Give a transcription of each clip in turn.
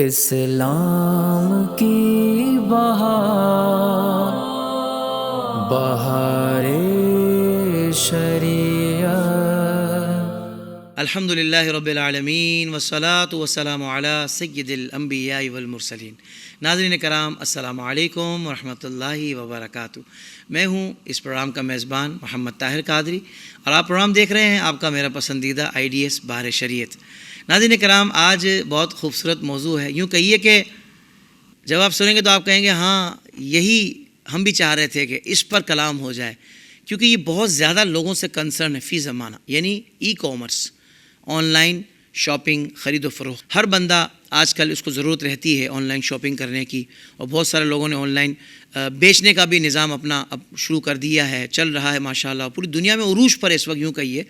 اسلام کی بہار بہار شریعت۔ الحمدللہ رب العالمین والصلاة والسلام علی سید الانبیاء والمرسلین۔ ناظرین کرام، السلام علیکم ورحمۃ اللہ وبرکاتہ۔ میں ہوں اس پروگرام کا میزبان محمد طاہر قادری، اور آپ پروگرام دیکھ رہے ہیں آپ کا میرا پسندیدہ IDS بہار شریعت۔ ناظرین کرام، آج بہت خوبصورت موضوع ہے۔ یوں کہیے کہ جب آپ سنیں گے تو آپ کہیں گے ہاں یہی ہم بھی چاہ رہے تھے کہ اس پر کلام ہو جائے، کیونکہ یہ بہت زیادہ لوگوں سے کنسرن ہے فی زمانہ، یعنی e commerce, on line shopping, خرید و فروخت۔ ہر بندہ آج کل اس کو ضرورت رہتی ہے آن لائن شاپنگ کرنے کی، اور بہت سارے لوگوں نے آن لائن بیچنے کا بھی نظام اپنا اب شروع کر دیا ہے، چل رہا ہے ماشاءاللہ، پوری دنیا میں عروج پر اس وقت یوں کہیے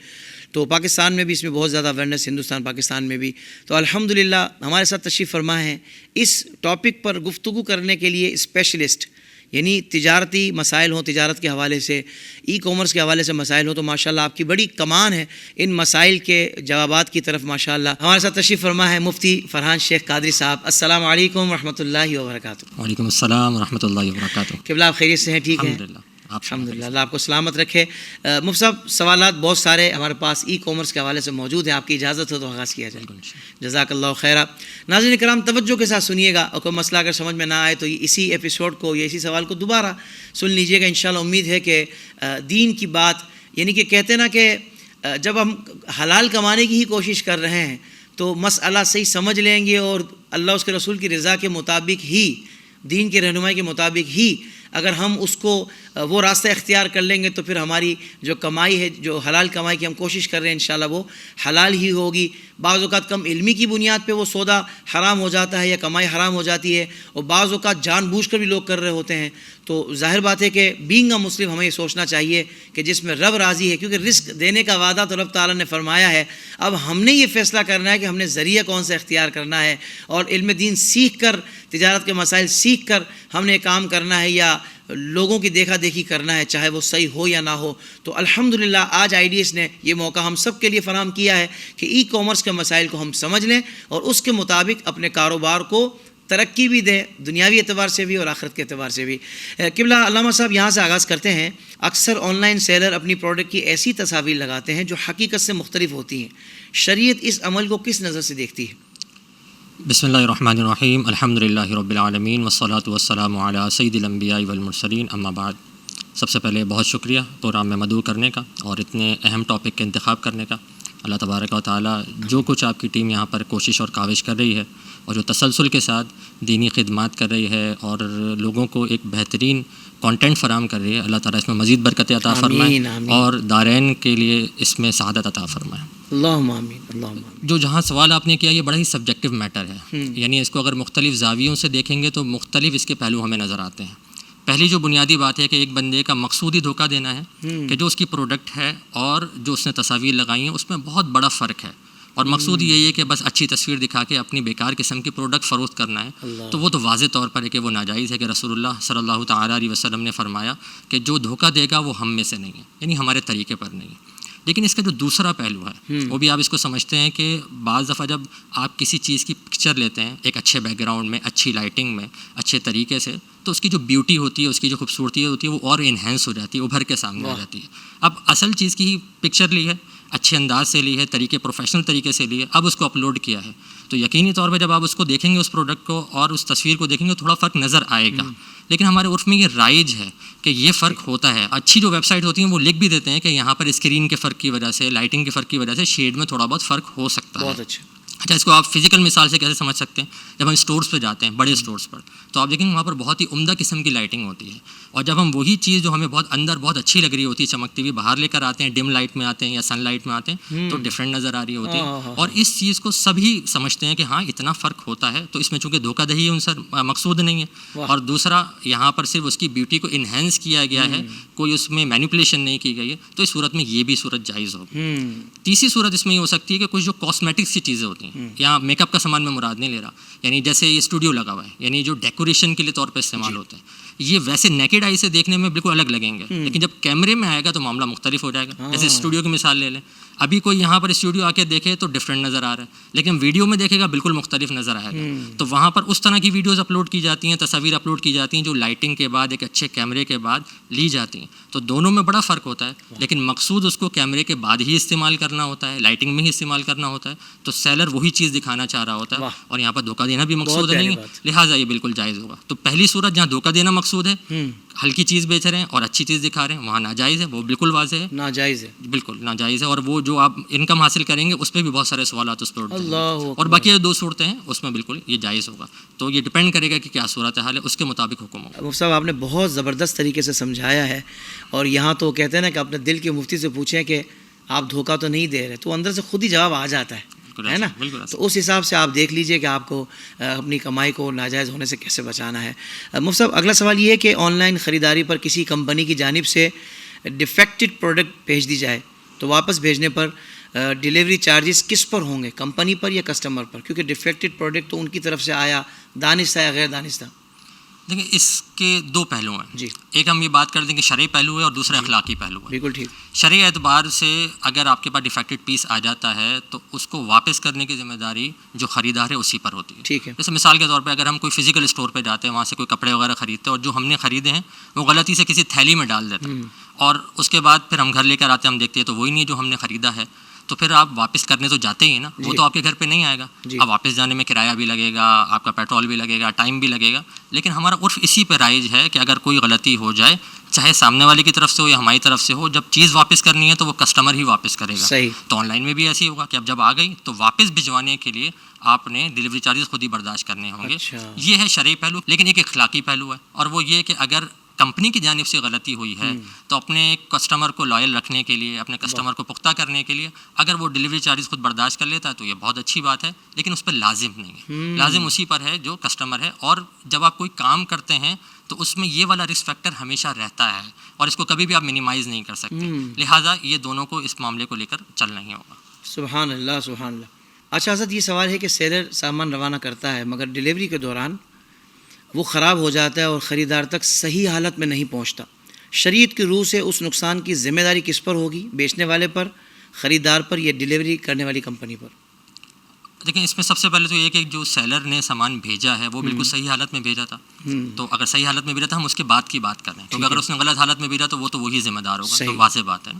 تو پاکستان میں بھی اس میں بہت زیادہ اویئرنیس، ہندوستان پاکستان میں بھی۔ تو الحمدللہ ہمارے ساتھ تشریف فرما ہے اس ٹاپک پر گفتگو کرنے کے لیے اسپیشلسٹ، یعنی تجارتی مسائل ہوں، تجارت کے حوالے سے، ای کامرس کے حوالے سے مسائل ہوں، تو ماشاءاللہ آپ کی بڑی کمان ہے ان مسائل کے جوابات کی طرف۔ ماشاءاللہ ہمارے ساتھ تشریف فرما ہے مفتی فرحان شیخ قادری صاحب۔ السلام علیکم ورحمۃ اللہ وبرکاتہ۔ وعلیکم السلام ورحمۃ اللہ وبرکاتہ۔ قبلہ آپ خیریت سے ہیں؟ ٹھیک ہیں الحمدللہ، اللہ آپ کو سلامت رکھے۔ مفتی صاحب، سوالات بہت سارے ہمارے پاس ای کامرس کے حوالے سے موجود ہیں، آپ کی اجازت ہو تو آغاز کیا جائے۔ جزاک اللہ خیرہ۔ ناظرین کرام، توجہ کے ساتھ سنیے گا، اور کوئی مسئلہ اگر سمجھ میں نہ آئے تو اسی ایپیسوڈ کو یا اسی سوال کو دوبارہ سن لیجئے گا۔ انشاءاللہ امید ہے کہ دین کی بات، یعنی کہ کہتے ہیں نا کہ جب ہم حلال کمانے کی ہی کوشش کر رہے ہیں تو مسئلہ صحیح سمجھ لیں گے، اور اللہ اس کے رسول کی رضا کے مطابق ہی، دین کی رہنمائی کے مطابق ہی اگر ہم اس کو وہ راستہ اختیار کر لیں گے تو پھر ہماری جو کمائی ہے، جو حلال کمائی کی ہم کوشش کر رہے ہیں، انشاءاللہ وہ حلال ہی ہوگی۔ بعض اوقات کم علمی کی بنیاد پہ وہ سودا حرام ہو جاتا ہے یا کمائی حرام ہو جاتی ہے، اور بعض اوقات جان بوجھ کر بھی لوگ کر رہے ہوتے ہیں۔ تو ظاہر بات ہے کہ بینگ اے مسلم ہمیں یہ سوچنا چاہیے کہ جس میں رب راضی ہے، کیونکہ رزق دینے کا وعدہ تو رب تعالیٰ نے فرمایا ہے، اب ہم نے یہ فیصلہ کرنا ہے کہ ہم نے ذریعہ کون سا اختیار کرنا ہے، اور علم دین سیکھ کر، تجارت کے مسائل سیکھ کر ہم نے کام کرنا ہے، یا لوگوں کی دیکھا دیکھی کرنا ہے، چاہے وہ صحیح ہو یا نہ ہو۔ تو الحمدللہ آج IDS نے یہ موقع ہم سب کے لیے فراہم کیا ہے کہ ای کامرس کے مسائل کو ہم سمجھ لیں اور اس کے مطابق اپنے کاروبار کو ترقی بھی دیں، دنیاوی اعتبار سے بھی اور آخرت کے اعتبار سے بھی۔ قبلہ علامہ صاحب، یہاں سے آغاز کرتے ہیں۔ اکثر آن لائن سیلر اپنی پروڈکٹ کی ایسی تصاویر لگاتے ہیں جو حقیقت سے مختلف ہوتی ہیں، شریعت اس عمل کو کس نظر سے دیکھتی ہے؟ بسم اللہ الرحمن الرحیم، الحمدللہ رب العالمین والصلاة والسلام علی سید الانبیاء والمرسلین، اما بعد۔ سب سے پہلے بہت شکریہ پروگرام میں مدعو کرنے کا اور اتنے اہم ٹاپک کا انتخاب کرنے کا۔ اللہ تبارک و تعالیٰ جو کچھ آپ کی ٹیم یہاں پر کوشش اور کاوش کر رہی ہے، اور جو تسلسل کے ساتھ دینی خدمات کر رہی ہے اور لوگوں کو ایک بہترین کانٹینٹ فراہم کر رہی ہے، اللہ تعالیٰ اس میں مزید برکتیں عطا فرمائے اور دارین کے لیے اس میں سعادت عطا فرمائے۔ اللہم آمین، اللہم آمین۔ جو جہاں سوال آپ نے کیا، یہ بڑا ہی سبجیکٹو میٹر ہے، یعنی اس کو اگر مختلف زاویوں سے دیکھیں گے تو مختلف اس کے پہلو ہمیں نظر آتے ہیں۔ پہلی جو بنیادی بات ہے کہ ایک بندے کا مقصودی دھوکہ دینا ہے کہ جو اس کی پروڈکٹ ہے اور جو اس نے تصاویر لگائی ہیں اس میں بہت بڑا فرق ہے، اور مقصود یہی ہے کہ بس اچھی تصویر دکھا کے اپنی بیکار قسم کی پروڈکٹ فروخت کرنا ہے، تو وہ تو واضح طور پر ہے کہ وہ ناجائز ہے، کہ رسول اللہ صلی اللہ تعالیٰ علیہ وسلم نے فرمایا کہ جو دھوکہ دے گا وہ ہم میں سے نہیں ہے، یعنی ہمارے طریقے پر نہیں ہے۔ لیکن اس کا جو دوسرا پہلو ہے وہ بھی آپ اس کو سمجھتے ہیں کہ بعض دفعہ جب آپ کسی چیز کی پکچر لیتے ہیں ایک اچھے بیک گراؤنڈ میں، اچھی لائٹنگ میں، اچھے طریقے سے، تو اس کی جو بیوٹی ہوتی ہے، اس کی جو خوبصورتی ہوتی ہے، وہ اور انہینس ہو جاتی ہے، ابھر کے سامنے آ جاتی ہے۔ اب اصل چیز کی ہی پکچر لی ہے، اچھے انداز سے لی ہے، طریقے پروفیشنل طریقے سے لی ہے، اب اس کو اپلوڈ کیا ہے، تو یقینی طور پہ جب آپ اس کو دیکھیں گے، اس پروڈکٹ کو اور اس تصویر کو دیکھیں گے، تھوڑا فرق نظر آئے گا۔ لیکن ہمارے عرف میں یہ رائج ہے کہ یہ فرق ہوتا ہے۔ اچھی جو ویب سائٹ ہوتی ہیں وہ لکھ بھی دیتے ہیں کہ یہاں پر اسکرین کے فرق کی وجہ سے، لائٹنگ کے فرق کی وجہ سے شیڈ میں تھوڑا بہت فرق ہو سکتا ہے۔ بہت اچھا۔ اچھا، اس کو آپ فزیکل مثال سے کیسے سمجھ سکتے ہیں؟ جب ہم اسٹورس پہ جاتے ہیں، بڑے اسٹورس پر، تو آپ دیکھیں گے وہاں پر بہت ہی عمدہ قسم کی لائٹنگ ہوتی ہے، اور جب ہم وہی چیز جو ہمیں بہت اندر بہت اچھی لگ رہی ہوتی ہے، چمکتی ہوئی، باہر لے کر آتے ہیں، ڈم لائٹ میں آتے ہیں یا سن لائٹ میں آتے ہیں، تو ڈفرینٹ نظر آ رہی ہوتی ہے، اور اس چیز کو سبھی سمجھتے ہیں کہ ہاں اتنا فرق ہوتا ہے، تو اس میں چونکہ دھوکہ دہی ان سر مقصود نہیں ہے، اور دوسرا یہاں پر صرف اس کی بیوٹی کو انہینس کیا گیا ہے، کوئی اس میں مینیپولیشن نہیں کی گئی ہے، تو اس صورت میں یہ بھی صورت جائز ہوگی۔ تیسری صورت اس میں یہ ہو سکتی ہے کہ کچھ جو کاسمیٹکس کی چیزیں ہوتی ہیں، یا میک اپ کا سامان میں مراد نہیں لے رہا، یعنی جیسے یہ اسٹوڈیو لگا ہوا ہے، یعنی جو ڈیکوریشن کے لیے طور پہ استعمال ہوتا ہے، یہ ویسے نیکڈ آئی سے دیکھنے میں بالکل الگ لگیں گے، لیکن جب کیمرے میں آئے گا تو معاملہ مختلف ہو جائے گا۔ جیسے اسٹوڈیو کی مثال لے لیں، ابھی کوئی یہاں پر اسٹوڈیو آ کے دیکھے تو ڈفرینٹ نظر آ رہا ہے، لیکن ویڈیو میں دیکھے گا بالکل مختلف نظر آئے گا. تو وہاں پر اس طرح کی ویڈیوز اپلوڈ کی جاتی ہیں، تصاویر اپلوڈ کی جاتی ہیں جو لائٹنگ کے بعد ایک اچھے کیمرے کے بعد لی جاتی ہیں. تو دونوں میں بڑا فرق ہوتا ہے، لیکن مقصود اس کو کیمرے کے بعد ہی استعمال کرنا ہوتا ہے، لائٹنگ میں ہی استعمال کرنا ہوتا ہے. تو سیلر وہی چیز دکھانا چاہ رہا ہوتا ہے، اور یہاں پر دھوکہ دینا بھی مقصود نہیں ہے، لہٰذا یہ بالکل جائز ہوگا. تو پہلی صورت جہاں دھوکہ دینا مقصود ہے، ہلکی چیز بیچ رہے ہیں اور اچھی چیز دکھا رہے ہیں، وہاں ناجائز ہے، وہ بالکل واضح ہے، ناجائز ہے، بالکل ناجائز ہے. اور وہ جو آپ انکم حاصل کریں گے اس پہ بھی بہت سارے سوالات اس پر اٹھتے ہیں. اللہ اور باقی دو صورتیں ہیں اس میں بالکل یہ جائز ہوگا. تو یہ ڈپینڈ کرے گا کہ کیا صورت حال ہے، اس کے مطابق حکم ہوگا. مفتی صاحب آپ نے بہت زبردست طریقے سے سمجھایا ہے، اور یہاں تو کہتے ہیں نا کہ اپنے دل کے مفتی سے پوچھیں کہ آپ دھوکہ تو نہیں دے رہے، تو اندر سے خود ہی جواب آ جاتا ہے نا. تو اس حساب سے آپ دیکھ لیجئے کہ آپ کو اپنی کمائی کو ناجائز ہونے سے کیسے بچانا ہے. مفتی صاحب اگلا سوال یہ ہے کہ آن لائن خریداری پر کسی کمپنی کی جانب سے ڈیفیکٹڈ پروڈکٹ بھیج دی جائے تو واپس بھیجنے پر ڈیلیوری چارجز کس پر ہوں گے، کمپنی پر یا کسٹمر پر؟ کیونکہ ڈیفیکٹڈ پروڈکٹ تو ان کی طرف سے آیا، دانستہ یا غیر دانستہ. دیکھیں اس کے دو پہلو ہیں جی، ایک ہم یہ بات کر دیں کہ شرعی پہلو ہے اور دوسرا اخلاقی پہلو ہے. بالکل ٹھیک. شرعی اعتبار سے اگر آپ کے پاس ڈیفیکٹڈ پیس آ جاتا ہے تو اس کو واپس کرنے کی ذمہ داری جو خریدار ہے اسی پر ہوتی ہے. ٹھیک ہے. جیسے مثال کے طور پہ اگر ہم کوئی فزیکل اسٹور پہ جاتے ہیں، وہاں سے کوئی کپڑے وغیرہ خریدتے ہیں اور جو ہم نے خریدے ہیں وہ غلطی سے کسی تھیلی میں ڈال دیتے ہیں، اور اس کے بعد پھر ہم گھر لے کر آتے ہیں، ہم دیکھتے ہیں تو وہی نہیں جو ہم نے خریدا ہے. تو پھر آپ واپس کرنے تو جاتے ہی ہیں نا، وہ تو آپ کے گھر پہ نہیں آئے گا. اب واپس جانے میں کرایہ بھی لگے گا، آپ کا پیٹرول بھی لگے گا، ٹائم بھی لگے گا. لیکن ہمارا عرف اسی پہ رائج ہے کہ اگر کوئی غلطی ہو جائے، چاہے سامنے والے کی طرف سے ہو یا ہماری طرف سے ہو، جب چیز واپس کرنی ہے تو وہ کسٹمر ہی واپس کرے گا. صحیح. تو آن لائن میں بھی ایسے ہی ہوگا کہ اب جب آ گئی تو واپس بھجوانے کے لیے آپ نے ڈیلیوری چارجز خود ہی برداشت کرنے ہوں گے. یہ ہے شرعی پہلو. لیکن ایک اخلاقی پہلو ہے، اور وہ یہ کہ اگر کمپنی کی جانب سے غلطی ہوئی ہے تو اپنے کسٹمر کو لائل رکھنے کے لیے، اپنے کسٹمر کو پختہ کرنے کے لیے اگر وہ ڈیلیوری چارجز خود برداشت کر لیتا ہے تو یہ بہت اچھی بات ہے، لیکن اس پہ لازم نہیں ہے. لازم اسی پر ہے جو کسٹمر ہے. اور جب آپ کوئی کام کرتے ہیں تو اس میں یہ والا رسک فیکٹر ہمیشہ رہتا ہے، اور اس کو کبھی بھی آپ منیمائز نہیں کر سکتے. لہٰذا یہ دونوں کو اس معاملے کو لے کر چلنا ہی ہوگا. سبحان اللہ سبحان اللہ. اچھا حضرت، یہ سوال ہے کہ سیلر سامان روانہ کرتا ہے مگر ڈیلیوری کے دوران وہ خراب ہو جاتا ہے اور خریدار تک صحیح حالت میں نہیں پہنچتا. شریعت کی روح سے اس نقصان کی ذمہ داری کس پر ہوگی، بیچنے والے پر، خریدار پر، یا ڈیلیوری کرنے والی کمپنی پر؟ دیکھیں اس میں سب سے پہلے تو یہ کہ جو سیلر نے سامان بھیجا ہے وہ بالکل صحیح حالت میں بھیجا تھا. تو اگر صحیح حالت میں بھیجا تھا ہم اس کے بعد کی بات کر رہے ہیں، کیونکہ اگر اس نے غلط حالت میں بھیجا تو وہ تو وہی ذمہ دار ہوگا. تو واضح بات ہے نا.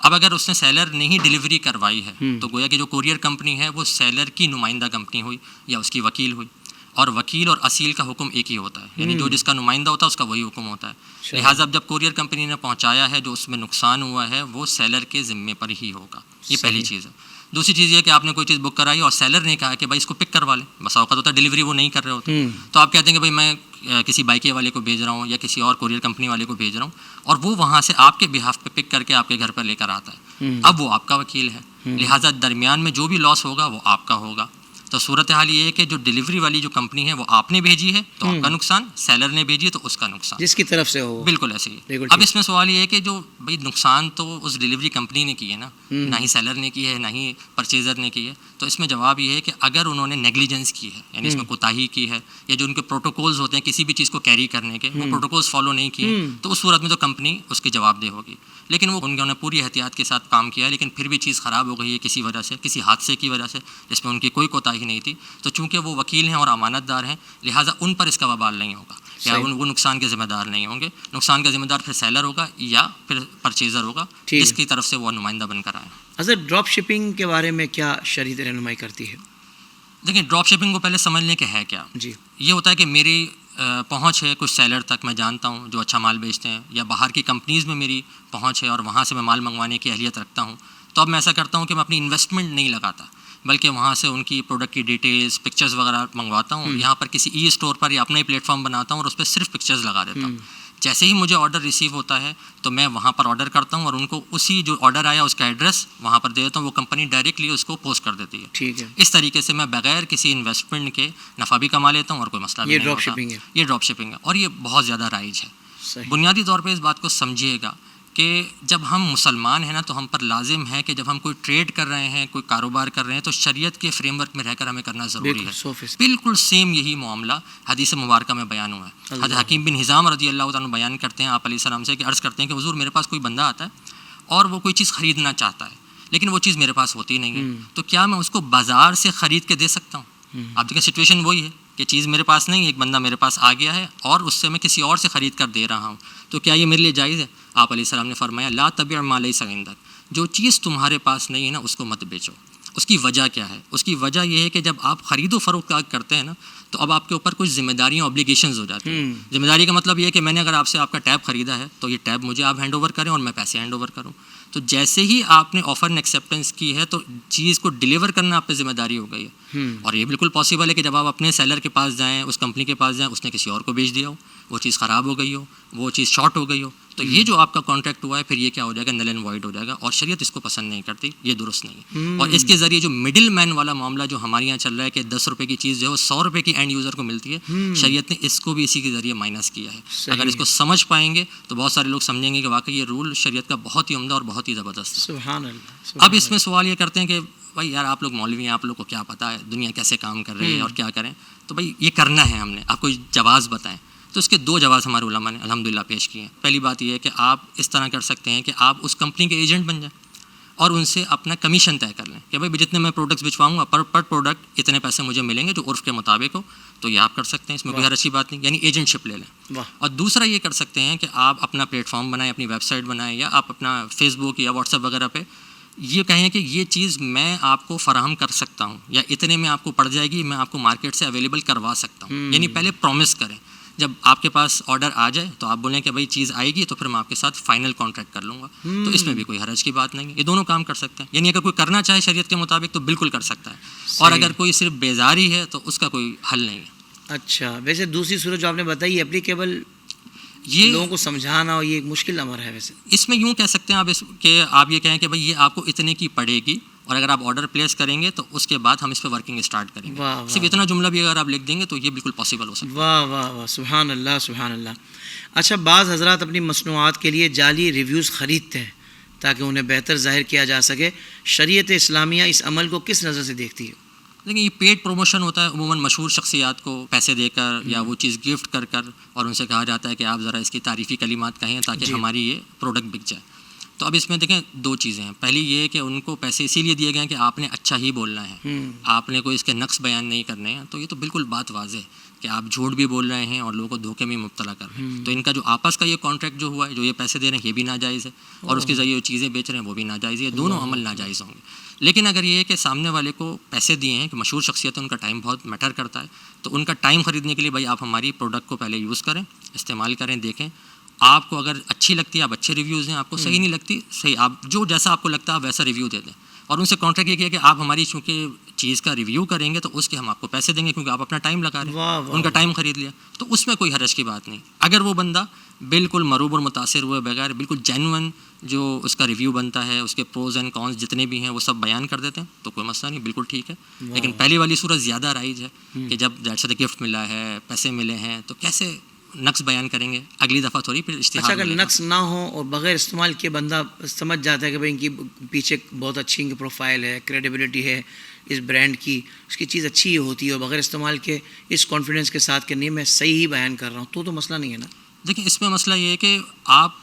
اب اگر اس نے سیلر نے ہی ڈیلیوری کروائی ہے تو گویا کہ جو کوریئر کمپنی ہے وہ سیلر کی نمائندہ کمپنی ہوئی یا اس کی وکیل ہوئی، اور وکیل اور اصیل کا حکم ایک ہی ہوتا ہے، یعنی جو جس کا نمائندہ ہوتا ہے اس کا وہی حکم ہوتا ہے. لہٰذا جب کوریئر کمپنی نے پہنچایا ہے جو اس میں نقصان ہوا ہے وہ سیلر کے ذمے پر ہی ہوگا. یہ پہلی چیز ہے. دوسری چیز یہ کہ آپ نے کوئی چیز بک کرائی اور سیلر نے کہا کہ بھائی اس کو پک کروا لیں، بس اوقات ہوتا ہے ڈیلیوری وہ نہیں کر رہے ہوتے، تو آپ کہتے ہیں کہ بھائی میں کسی بائکے والے کو بھیج رہا ہوں یا کسی اور کوریئر کمپنی والے کو بھیج رہا ہوں، اور وہ وہاں سے آپ کے بہاف پہ پک کر کے آپ کے گھر پر لے کر آتا ہے. اب وہ آپ کا وکیل ہے، لہٰذا درمیان میں جو بھی لاس ہوگا وہ آپ کا ہوگا. تو صورتحال یہ ہے کہ جو ڈیلیوری والی جو کمپنی ہے وہ آپ نے بھیجی ہے تو آپ کا نقصان، سیلر نے بھیجی ہے تو اس کا نقصان، جس کی طرف سے ہو. بالکل ایسے ہی. اب اس میں سوال یہ ہے کہ جو بھائی نقصان تو اس ڈیلیوری کمپنی نے کی ہے نا، نہ ہی سیلر نے کی ہے نہ ہی پرچیزر نے کی ہے. تو اس میں جواب یہ ہے کہ اگر انہوں نے نیگلیجنس کی ہے، یعنی اس میں کوتاہی کی ہے، یا جو ان کے پروٹوکولز ہوتے ہیں کسی بھی چیز کو کیری کرنے کے، وہ پروٹوکولز فالو نہیں کیے، تو اس صورت میں تو کمپنی اس کی جواب دہ ہوگی. لیکن وہ انہوں نے پوری احتیاط کے ساتھ کام کیا ہے، لیکن پھر بھی چیز خراب ہو گئی ہے کسی وجہ سے، کسی حادثے کی وجہ سے جس میں ان کی کوئی کوتاہی نہیں تھی، تو چونکہ وہ وکیل ہیں اور امانت دار ہیں لہٰذا ان پر اس کا وبال نہیں ہوگا، یا وہ نقصان کے ذمہ دار نہیں ہوں گے. نقصان کا ذمہ دار پھر سیلر ہوگا یا پھر پرچیزر ہوگا جس کی طرف سے وہ نمائندہ بن کر آئے. حضرت ڈراپ شپنگ کے بارے میں کیا شریعت رہنمائی کرتی ہے؟ دیکھیں ڈراپ شپنگ کو پہلے سمجھ لیں کہ ہے کیا. جی. یہ ہوتا ہے کہ میری پہنچ ہے کچھ سیلر تک، میں جانتا ہوں جو اچھا مال بیچتے ہیں، یا باہر کی کمپنیز میں میری پہنچ ہے اور وہاں سے میں مال منگوانے کی اہلیت رکھتا ہوں. تو اب میں ایسا کرتا ہوں کہ میں اپنی انویسٹمنٹ نہیں لگاتا، بلکہ وہاں سے ان کی پروڈکٹ کی ڈیٹیلز، پکچرز وغیرہ منگواتا ہوں. یہاں پر کسی ای اسٹور پر یا اپنا ہی پلیٹ فارم بناتا ہوں اور اس پہ صرف پکچرز لگا دیتا ہوں. جیسے ہی مجھے آرڈر ریسیو ہوتا ہے تو میں وہاں پر آرڈر کرتا ہوں اور ان کو اسی جو آرڈر آیا اس کا ایڈریس وہاں پر دے دیتا ہوں، وہ کمپنی ڈائریکٹلی اس کو پوسٹ کر دیتی ہے. ٹھیک ہے. اس طریقے سے میں بغیر کسی انویسٹمنٹ کے نفع بھی کما لیتا ہوں اور کوئی مسئلہ بھی نہیں ہوتا. یہ ڈراپ شپنگ ہے اور یہ بہت زیادہ رائج ہے. بنیادی طور پہ اس بات کو سمجھیے گا کہ جب ہم مسلمان ہیں نا تو ہم پر لازم ہے کہ جب ہم کوئی ٹریڈ کر رہے ہیں، کوئی کاروبار کر رہے ہیں، تو شریعت کے فریم ورک میں رہ کر ہمیں کرنا ضروری ہے. بالکل سیم یہی معاملہ حدیث مبارکہ میں بیان ہوا ہے. حضرت حکیم بن حزام رضی اللہ تعالیٰ بیان کرتے ہیں آپ علیہ السلام سے کہ عرض کرتے ہیں کہ حضور میرے پاس کوئی بندہ آتا ہے اور وہ کوئی چیز خریدنا چاہتا ہے، لیکن وہ چیز میرے پاس ہوتی نہیں ہے، تو کیا میں اس کو بازار سے خرید کے دے سکتا ہوں؟ آپ دیکھیں سچویشن وہی ہے کہ چیز میرے پاس نہیں ہے، ایک بندہ میرے پاس آ گیا ہے اور اس سے میں کسی اور سے خرید کر دے رہا ہوں، تو کیا یہ میرے لیے جائز ہے؟ آپ علیہ السلام نے فرمایا لا تبع ما لیس عندک، جو چیز تمہارے پاس نہیں ہے نا اس کو مت بیچو۔ اس کی وجہ کیا ہے؟ اس کی وجہ یہ ہے کہ جب آپ خرید و فروخت کرتے ہیں نا تو اب آپ کے اوپر کچھ ذمہ داریاں اوبلیگیشنز ہو جاتی ہیں۔ ذمہ داری کا مطلب یہ ہے کہ میں نے اگر آپ سے آپ کا ٹیب خریدا ہے تو یہ ٹیب مجھے آپ ہینڈ اوور کریں اور میں پیسے ہینڈ اوور کروں، تو جیسے ہی آپ نے آفر نے ایکسیپٹنس کی ہے تو چیز کو ڈیلیور کرنا آپ پہ ذمہ داری ہو گئی ہے۔ اور یہ بالکل پاسبل ہے کہ جب آپ اپنے سیلر کے پاس جائیں، اس کمپنی کے پاس جائیں، اس نے کسی اور کو بیچ دیا ہو، وہ چیز خراب ہو گئی ہو، وہ چیز شارٹ ہو گئی ہو، تو یہ جو آپ کا کانٹریکٹ ہوا ہے پھر یہ کیا ہو جائے گا؟ نل اینڈ وائڈ ہو جائے گا، اور شریعت اس کو پسند نہیں کرتی، یہ درست نہیں ہے۔ اور اس کے ذریعے جو مڈل مین والا معاملہ جو ہمارے یہاں چل رہا ہے کہ 10 روپے کی چیز جو ہے وہ 100 روپے کی اینڈ یوزر کو ملتی ہے، شریعت نے اس کو بھی اسی کے ذریعے مائنس کیا ہے۔ اگر اس کو سمجھ پائیں گے تو بہت سارے لوگ سمجھیں گے کہ واقعی یہ رول شریعت کا بہت ہی عمدہ اور بہت ہی زبردست ہے۔ سبحان اللہ۔ اب اس میں سوال یہ کرتے ہیں کہ بھائی یار آپ لوگ مولوی ہیں، آپ لوگ کو کیا پتہ ہے دنیا کیسے کام کر رہی ہے اور کیا کریں، تو بھائی یہ کرنا ہے ہم نے، آپ کو جواز بتائیں۔ تو اس کے 2 جواز ہمارے علماء نے الحمدللہ پیش کیے ہیں۔ پہلی بات یہ ہے کہ آپ اس طرح کر سکتے ہیں کہ آپ اس کمپنی کے ایجنٹ بن جائیں اور ان سے اپنا کمیشن طے کر لیں کہ بھائی جتنے میں پروڈکٹس بچواؤں گا پر پروڈکٹ اتنے پیسے مجھے ملیں گے جو عرف کے مطابق ہو، تو یہ آپ کر سکتے ہیں، اس میں کوئی حرج کی بات نہیں، یعنی ایجنٹ شپ لے لیں۔ اور دوسرا یہ کر سکتے ہیں کہ آپ اپنا پلیٹ فارم بنائیں، اپنی ویب سائٹ بنائیں، یا آپ اپنا فیس بک یا واٹس ایپ وغیرہ پہ یہ کہیں کہ یہ چیز میں آپ کو فراہم کر سکتا ہوں، یا اتنے میں آپ کو پڑ جائے گی، میں آپ کو مارکیٹ سے اویلیبل کروا سکتا ہوں، یعنی پہلے پرومس کریں۔ جب آپ کے پاس آرڈر آ جائے تو آپ بولیں کہ بھائی چیز آئے گی تو پھر میں آپ کے ساتھ فائنل کانٹریکٹ کر لوں گا، تو اس میں بھی کوئی حرج کی بات نہیں ہے، یہ دونوں کام کر سکتے ہیں۔ یعنی اگر کوئی کرنا چاہے شریعت کے مطابق تو بالکل کر سکتا ہے، اور اگر کوئی صرف بیزاری ہے تو اس کا کوئی حل نہیں ہے۔ اچھا، ویسے دوسری صورت جو آپ نے بتائی اپلیکیبل یہ لوگوں کو سمجھانا اور یہ ایک مشکل امر ہے ویسے۔ اس میں یوں کہہ سکتے ہیں آپ کہ آپ یہ کہیں کہ بھائی یہ آپ کو اتنے کی پڑے گی، اور اگر آپ آرڈر پلیس کریں گے تو اس کے بعد ہم اس پہ ورکنگ اسٹارٹ کریں گے۔ صرف اتنا جملہ بھی اگر آپ لکھ دیں گے تو یہ بالکل پاسبل ہو سکتا ہے۔ واہ واہ واہ، سبحان اللہ سبحان اللہ۔ اچھا، بعض حضرات اپنی مصنوعات کے لیے جعلی ریویوز خریدتے ہیں تاکہ انہیں بہتر ظاہر کیا جا سکے، شریعت اسلامیہ اس عمل کو کس نظر سے دیکھتی ہے؟ لیکن یہ پیڈ پروموشن ہوتا ہے، عموماً مشہور شخصیات کو پیسے دے کر یا وہ چیز گفٹ کر کر، اور ان سے کہا جاتا ہے کہ آپ ذرا اس کی تعریفی کلمات کہیں تاکہ ہماری یہ پروڈکٹ بک جائے۔ تو اب اس میں دیکھیں 2 چیزیں ہیں۔ پہلی یہ ہے کہ ان کو پیسے اسی لیے دیے گئے ہیں کہ آپ نے اچھا ہی بولنا ہے، آپ نے کوئی اس کے نقص بیان نہیں کرنے ہیں، تو یہ تو بالکل بات واضح ہے کہ آپ جھوٹ بھی بول رہے ہیں اور لوگوں کو دھوکے میں مبتلا کر رہے ہیں۔ تو ان کا جو آپس کا یہ کانٹریکٹ جو ہوا ہے، جو یہ پیسے دے رہے ہیں، یہ بھی ناجائز ہے، اور اس کے ذریعے جو چیزیں بیچ رہے ہیں وہ بھی ناجائز ہے، دونوں عمل ناجائز ہوں گے۔ لیکن اگر یہ ہے کہ سامنے والے کو پیسے دیے ہیں، کہ مشہور شخصیت ہے، ان کا ٹائم بہت میٹر کرتا ہے، تو ان کا ٹائم خریدنے کے لیے بھائی آپ ہماری پروڈکٹ کو پہلے یوز کریں، استعمال کریں، دیکھیں، آپ کو اگر اچھی لگتی ہے آپ اچھے ریویوز ہیں، آپ کو صحیح نہیں لگتی صحیح، آپ جو جیسا آپ کو لگتا ہے آپ ویسا ریویو دے دیں، اور ان سے کانٹریکٹ یہ کیا کہ آپ ہماری چونکہ چیز کا ریویو کریں گے تو اس کے ہم آپ کو پیسے دیں گے کیونکہ آپ اپنا ٹائم لگا رہے ہیں، ان کا ٹائم خرید لیا، تو اس میں کوئی حرج کی بات نہیں۔ اگر وہ بندہ بالکل مروب اور متاثر ہوئے بغیر بالکل جینون جو اس کا ریویو بنتا ہے، اس کے پروز اینڈ کونس جتنے بھی ہیں وہ سب بیان کر دیتے ہیں تو کوئی مسئلہ نہیں، بالکل ٹھیک ہے۔ لیکن پہلی والی صورت زیادہ رائج ہے کہ جب جیسے گفٹ ملا ہے، پیسے ملے ہیں، تو کیسے نقص بیان کریں گے، اگلی دفعہ تھوڑی پھر اشتہار۔ اچھا، اگر نقص نہ ہو اور بغیر استعمال کے بندہ سمجھ جاتا ہے کہ بھائی ان کی پیچھے بہت اچھی ان کی پروفائل ہے، کریڈیبلٹی ہے اس برانڈ کی، اس کی چیز اچھی ہی ہوتی ہے، اور بغیر استعمال کے اس کانفیڈنس کے ساتھ کہ نہیں میں صحیح ہی بیان کر رہا ہوں، تو مسئلہ نہیں ہے نا؟ دیکھیں اس میں مسئلہ یہ ہے کہ آپ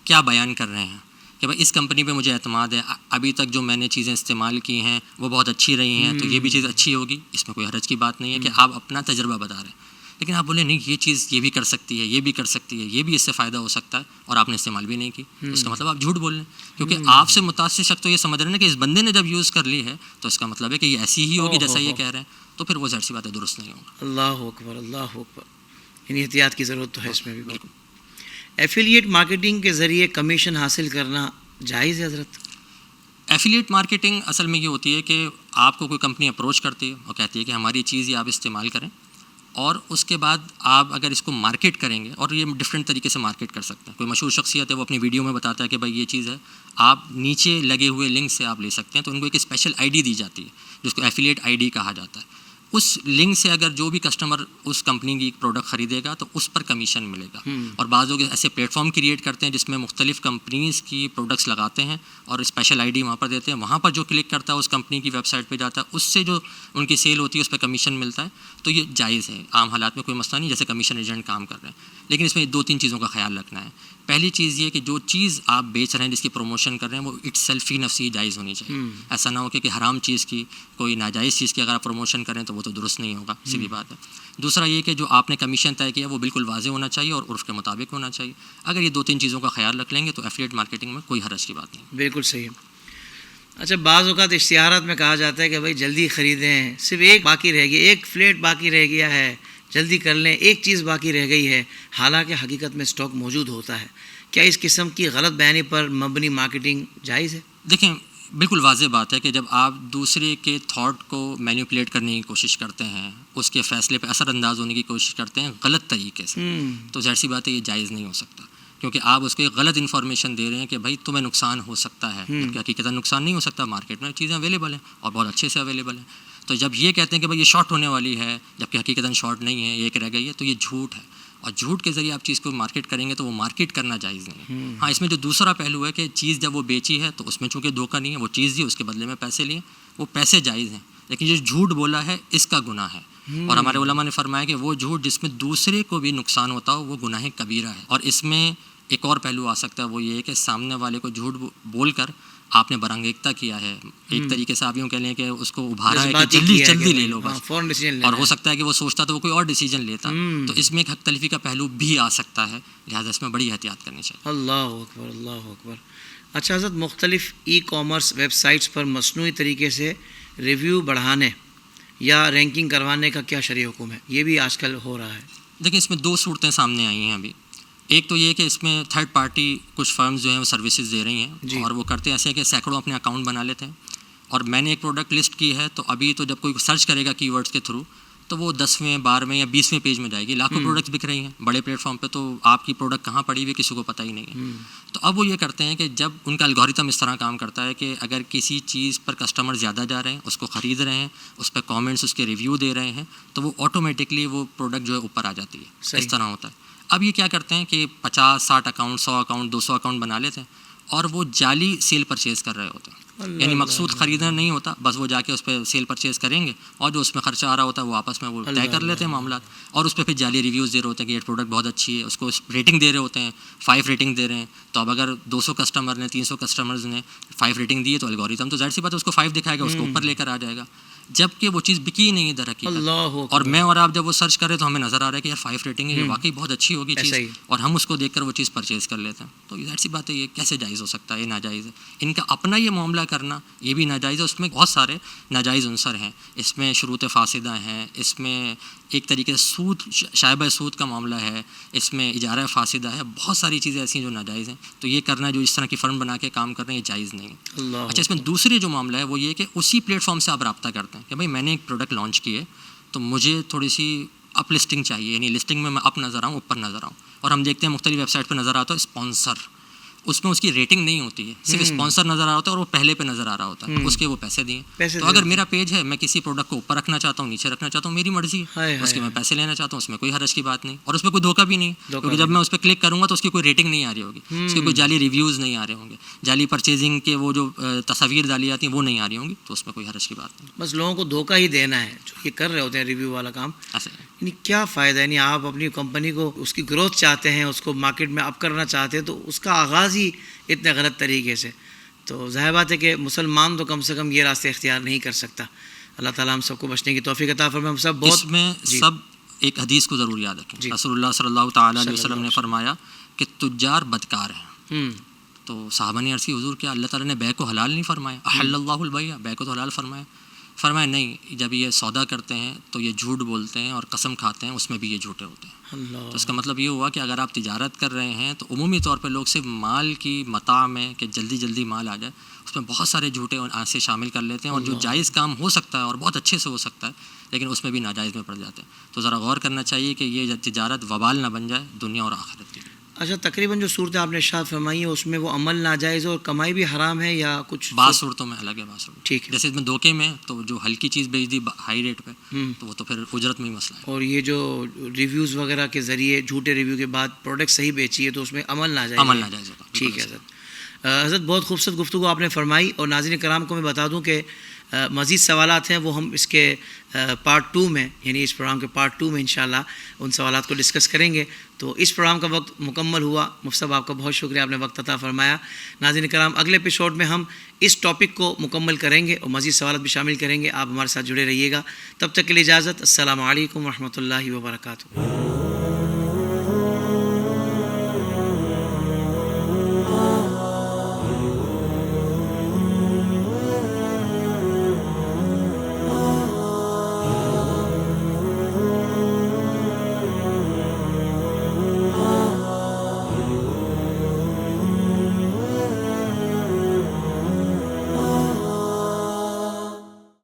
کیا بیان کر رہے ہیں کہ بھائی اس کمپنی پہ مجھے اعتماد ہے، ابھی تک جو میں نے چیزیں استعمال کی ہیں وہ بہت اچھی رہی ہیں، تو یہ بھی چیز اچھی ہوگی، اس میں کوئی حرج کی بات نہیں ہے کہ آپ اپنا تجربہ بتا رہے ہیں۔ لیکن آپ بولیں نہیں یہ چیز یہ بھی کر سکتی ہے، یہ بھی کر سکتی ہے، یہ بھی اس سے فائدہ ہو سکتا ہے، اور آپ نے استعمال بھی نہیں کی، اس کا مطلب آپ جھوٹ بول رہے ہیں، کیونکہ آپ سے متاثر شخص تو یہ سمجھ رہے ہیں کہ اس بندے نے جب یوز کر لی ہے تو اس کا مطلب ہے کہ یہ ایسی ہی ہوگی جیسا یہ کہہ رہے ہیں، تو پھر وہ ظاہر سی بات ہے درست نہیں ہوگا۔ اللہ اکبر اللہ اکبر، یعنی احتیاط کی ضرورت تو ہے اس میں بھی بالکل۔ ایفیلیٹ مارکیٹنگ کے ذریعے کمیشن حاصل کرنا جائز ہے حضرت؟ ایفیلیٹ مارکیٹنگ اصل میں یہ ہوتی ہے کہ آپ کو کوئی کمپنی اپروچ کرتی ہے اور کہتی ہے کہ ہماری چیز یہ آپ استعمال کریں، اور اس کے بعد آپ اگر اس کو مارکیٹ کریں گے، اور یہ ڈفرینٹ طریقے سے مارکیٹ کر سکتے ہیں، کوئی مشہور شخصیت ہے وہ اپنی ویڈیو میں بتاتا ہے کہ بھائی یہ چیز ہے، آپ نیچے لگے ہوئے لنک سے آپ لے سکتے ہیں، تو ان کو ایک اسپیشل آئی ڈی دی جاتی ہے جس کو ایفیلیٹ آئی ڈی کہا جاتا ہے، اس لنک سے اگر جو بھی کسٹمر اس کمپنی کی پروڈکٹ خریدے گا تو اس پر کمیشن ملے گا. اور بعض لوگ ایسے پلیٹ فارم کریٹ کرتے ہیں جس میں مختلف کمپنیز کی پروڈکٹس لگاتے ہیں اور اسپیشل آئی ڈی وہاں پر دیتے ہیں. وہاں پر جو کلک کرتا ہے اس کمپنی کی ویب سائٹ پہ جاتا ہے, اس سے جو ان کی سیل ہوتی ہے اس پہ کمیشن ملتا ہے. تو یہ جائز ہے, عام حالات میں کوئی مسئلہ نہیں, جیسے کمیشن ایجنٹ کام کر رہے ہیں. لیکن اس میں 2-3 چیزوں کا خیال رکھنا ہے. پہلی چیز یہ کہ جو چیز آپ بیچ رہے ہیں, جس کی پروموشن کر رہے ہیں, وہ اٹ سیلف ہی نفسی جائز ہونی چاہیے. ایسا نہ ہو کہ حرام چیز کی, کوئی ناجائز چیز کی اگر آپ پروموشن کریں تو وہ تو درست نہیں ہوگا, سیدھی بات ہے. دوسرا یہ کہ جو آپ نے کمیشن طے کیا وہ بالکل واضح ہونا چاہیے اور عرف کے مطابق ہونا چاہیے. اگر یہ 2-3 چیزوں کا خیال رکھ لیں گے تو ایفیلیٹ مارکیٹنگ میں کوئی حرج کی بات نہیں. بالکل صحیح. اچھا, بعض اوقات اشتہارات میں کہا جاتا ہے کہ بھائی جلدی خریدیں, صرف ایک باقی رہ گئی, ایک فلیٹ باقی رہ گیا ہے, جلدی کر لیں, ایک چیز باقی رہ گئی ہے, حالانکہ حقیقت میں اسٹاک موجود ہوتا ہے. کیا اس قسم کی غلط بیانی پر مبنی مارکیٹنگ جائز ہے؟ دیکھیں, بالکل واضح بات ہے کہ جب آپ دوسرے کے تھاٹ کو مینیپولیٹ کرنے کی کوشش کرتے ہیں, اس کے فیصلے پہ اثر انداز ہونے کی کوشش کرتے ہیں غلط طریقے سے, تو ظاہر سی بات ہے یہ جائز نہیں ہو سکتا, کیونکہ آپ اس کو ایک غلط انفارمیشن دے رہے ہیں کہ بھائی تمہیں نقصان ہو سکتا ہے, جبکہ حقیقت نقصان نہیں ہو سکتا. مارکیٹ میں چیزیں اویلیبل ہیں اور بہت اچھے سے اویلیبل ہیں. تو جب یہ کہتے ہیں کہ بھائی یہ شارٹ ہونے والی ہے, جبکہ حقیقت شارٹ نہیں ہے, ایک رہ گئی ہے, تو یہ جھوٹ ہے. اور جھوٹ کے ذریعے آپ چیز کو مارکیٹ کریں گے تو وہ مارکیٹ کرنا جائز نہیں ہے. ہاں, اس میں جو دوسرا پہلو ہے کہ چیز جب وہ بیچی ہے تو اس میں چونکہ دھوکہ نہیں ہے, وہ چیز دی, اس کے بدلے میں پیسے لیے, وہ پیسے جائز ہیں. لیکن جو جھوٹ بولا ہے اس کا گناہ ہے. اور ہمارے علماء نے فرمایا کہ وہ جھوٹ جس میں دوسرے کو بھی نقصان ہوتا ہو وہ گناہ کبیرہ ہے. اور اس میں ایک اور پہلو آ سکتا ہے, وہ یہ ہے کہ سامنے والے کو جھوٹ بول کر آپ نے برانگیختہ کیا ہے. ایک طریقے سے آپ یوں کہہ لیں کہ اس کو ابھارا ہے کہ جلدی لے لو بس, اور ہو سکتا ہے کہ وہ سوچتا تو وہ کوئی اور ڈیسیجن لیتا. تو اس میں ایک حق تلفی کا پہلو بھی آ سکتا ہے, لہٰذا اس میں بڑی احتیاط کرنی چاہیے. اللہ اکبر, اللہ اکبر. اچھا حضرت, مختلف ای کامرس ویب سائٹس پر مصنوعی طریقے سے ریویو بڑھانے یا رینکنگ کروانے کا کیا شرعی حکم ہے؟ یہ بھی آج کل ہو رہا ہے. دیکھیں, اس میں 2 صورتیں سامنے آئی ہیں ابھی. ایک تو یہ کہ اس میں تھرڈ پارٹی کچھ فرمز جو ہیں وہ سروسز دے رہی ہیں, اور وہ کرتے ایسے ہیں کہ سینکڑوں اپنے اکاؤنٹ بنا لیتے ہیں. اور میں نے ایک پروڈکٹ لسٹ کی ہے, تو ابھی تو جب کوئی سرچ کرے گا کی ورڈز کے تھرو تو وہ 10ویں 12ویں یا 20ویں پیج میں جائے گی. لاکھوں پروڈکٹس بک رہی ہیں بڑے پلیٹ فارم پہ, تو آپ کی پروڈکٹ کہاں پڑی ہوئی کسی کو پتہ ہی نہیں ہے. تو اب وہ یہ کرتے ہیں کہ جب ان کا الگوریتم اس طرح کام کرتا ہے کہ اگر کسی چیز پر کسٹمر زیادہ جا رہے ہیں, اس کو خرید رہے ہیں, اس پہ کامنٹس, اس کے ریویو دے رہے ہیں, تو وہ آٹومیٹکلی وہ پروڈکٹ جو ہے اوپر آ جاتی ہے. اس طرح ہوتا ہے. اب یہ کیا کرتے ہیں کہ 50-60 اکاؤنٹ, 100 اکاؤنٹ, 200 اکاؤنٹ بنا لیتے ہیں, اور وہ جعلی سیل پرچیز کر رہے ہوتے ہیں. یعنی مقصود خریدنا نہیں ہوتا, بس وہ جا کے اس پہ سیل پرچیز کریں گے, اور جو اس میں خرچہ آ رہا ہوتا ہے وہ آپس میں وہ طے کر لیتے ہیں معاملات, اور اس پہ پھر جعلی ریویوز دے رہے ہوتے ہیں کہ یہ پروڈکٹ بہت اچھی ہے, اس کو ریٹنگ دے رہے ہوتے ہیں, 5 ریٹنگ دے رہے ہیں. تو اب اگر 200 کسٹمر نے, 300 کسٹمرز نے 5 ریٹنگ دی ہے, تو الگوریتم تو ظاہر سی بات ہے اس کو 5 دکھائے گا, اس کو اوپر لے کر آ جائے گا, جبکہ وہ چیز بکی نہیں ہے در حقیقت. اور میں اور آپ جب وہ سرچ کریں تو ہمیں نظر آ رہا ہے کہ یار 5 ریٹنگ ہے, یہ واقعی بہت اچھی ہوگی چیز, اور ہم اس کو دیکھ کر وہ چیز پرچیز کر لیتے ہیں. تو ظاہر سی بات ہے یہ کیسے جائز ہو سکتا ہے؟ یہ ناجائز ہے. ان کا اپنا یہ معاملہ کرنا یہ بھی ناجائز ہے. اس میں بہت سارے ناجائز عنصر ہیں. اس میں شروط فاسدہ ہیں, اس میں ایک طریقے سے سود, شائبہ سود کا معاملہ ہے, اس میں اجارہ فاسدہ ہے, بہت ساری چیزیں ایسی ہیں جو ناجائز ہیں. تو یہ کرنا, جو اس طرح کی فرم بنا کے کام کر رہے ہیں, یہ جائز نہیں ہے. اچھا, اس میں دوسری جو معاملہ ہے وہ یہ کہ اسی پلیٹ فارم سے آپ رابطہ کرتے ہیں کہ بھائی میں نے ایک پروڈکٹ لانچ کی ہے, تو مجھے تھوڑی سی اپ لسٹنگ چاہیے, یعنی لسٹنگ میں اپ نظر آؤں, اوپر نظر آؤں. اور ہم دیکھتے ہیں مختلف ویب سائٹ پہ نظر آتا ہے اسپانسر, اس میں اس کی ریٹنگ نہیں ہوتی ہے, صرف اسپانسر نظر آ رہا ہوتا ہے اور وہ پہلے پہ نظر آ رہا ہوتا ہے, اس کے وہ پیسے دیے. تو اگر میرا پیج ہے, میں کسی پروڈکٹ کو اوپر رکھنا چاہتا ہوں, نیچے رکھنا چاہتا ہوں, میری مرضی ہے, اس کے میں پیسے لینا چاہتا ہوں, اس میں کوئی حرج کی بات نہیں, اور اس میں کوئی دھوکہ بھی نہیں, کیونکہ جب میں اس پہ کلک کروں گا تو اس کی کوئی ریٹنگ نہیں آ رہی ہوگی, اس کے کوئی جعلی ریویوز نہیں آ رہے ہوں گے, جعلی پرچیزنگ کے وہ جو تصاویر ڈالی جاتی ہیں وہ نہیں آ رہی ہوں گی, تو اس میں کوئی حرج کی بات نہیں. بس لوگوں کو دھوکہ ہی دینا ہے جو یہ کر رہے ہوتے ہیں ریویو والا کام. یعنی کیا فائدہ ہے؟ یعنی آپ اپنی کمپنی کو, اس کی گروتھ چاہتے ہیں, اس کو مارکیٹ میں اپ کرنا چاہتے ہیں, تو اس کا آغاز ہی اتنے غلط طریقے سے. تو ظاہر بات ہے کہ مسلمان تو کم سے کم یہ راستے اختیار نہیں کر سکتا. اللہ تعالیٰ ہم سب کو بچنے کی توفیق عطا فرمائے. ہم سب بہت اس میں سب ایک حدیث کو ضرور یاد رکھیں. رسول اللہ صلی اللہ تعالیٰ علیہ وسلم نے فرمایا کہ تجار بدکار ہیں. تو صحابہ نے عرض کی, حضور کیا اللہ تعالیٰ نے بیع کو حلال نہیں فرمایا؟ احل اللہ البیع, بیع کو تو حلال فرمایا. فرمایا نہیں, جب یہ سودا کرتے ہیں تو یہ جھوٹ بولتے ہیں اور قسم کھاتے ہیں, اس میں بھی یہ جھوٹے ہوتے ہیں. تو اس کا مطلب یہ ہوا کہ اگر آپ تجارت کر رہے ہیں تو عمومی طور پہ لوگ صرف مال کی متاع میں کہ جلدی جلدی مال آ جائے, اس میں بہت سارے جھوٹے سے شامل کر لیتے ہیں, اور جو جائز کام ہو سکتا ہے اور بہت اچھے سے ہو سکتا ہے, لیکن اس میں بھی ناجائز میں پڑ جاتے ہیں. تو ذرا غور کرنا چاہیے کہ یہ تجارت وبال نہ بن جائے دنیا اور آخرت کی. اچھا تقریباً جو صورتیں آپ نے ارشاد فرمائی ہے اس میں وہ عمل ناجائز ہے اور کمائی بھی حرام ہے یا کچھ؟ بعض صورتوں میں الگ ہے، بعض صورتوں ٹھیک ہے. جیسے اس میں دھوکے میں تو جو ہلکی چیز بیچ دی ہائی ریٹ پہ تو وہ تو پھر اجرت میں ہی مسئلہ ہے. اور یہ جو ریویوز وغیرہ کے ذریعے جھوٹے ریویو کے بعد پروڈکٹ صحیح بیچی ہے تو اس میں عمل ناجائز عمل ہے. ناجائز ہوگا. ٹھیک ہے حضرت. حضرت بہت خوبصورت گفتگو آپ نے فرمائی، اور ناظرین کرام کو میں بتا دوں کہ مزید سوالات ہیں وہ ہم اس کے پارٹ 2 میں، یعنی اس پروگرام کے پارٹ 2 میں انشاءاللہ ان سوالات کو ڈسکس کریں گے. تو اس پروگرام کا وقت مکمل ہوا. مفتی صاحب آپ کا بہت شکریہ، آپ نے وقت عطا فرمایا. ناظرین کرام اگلے ایپیسوڈ میں ہم اس ٹاپک کو مکمل کریں گے اور مزید سوالات بھی شامل کریں گے. آپ ہمارے ساتھ جڑے رہیے گا. تب تک کے لیے اجازت. السلام علیکم ورحمۃ اللہ وبرکاتہ.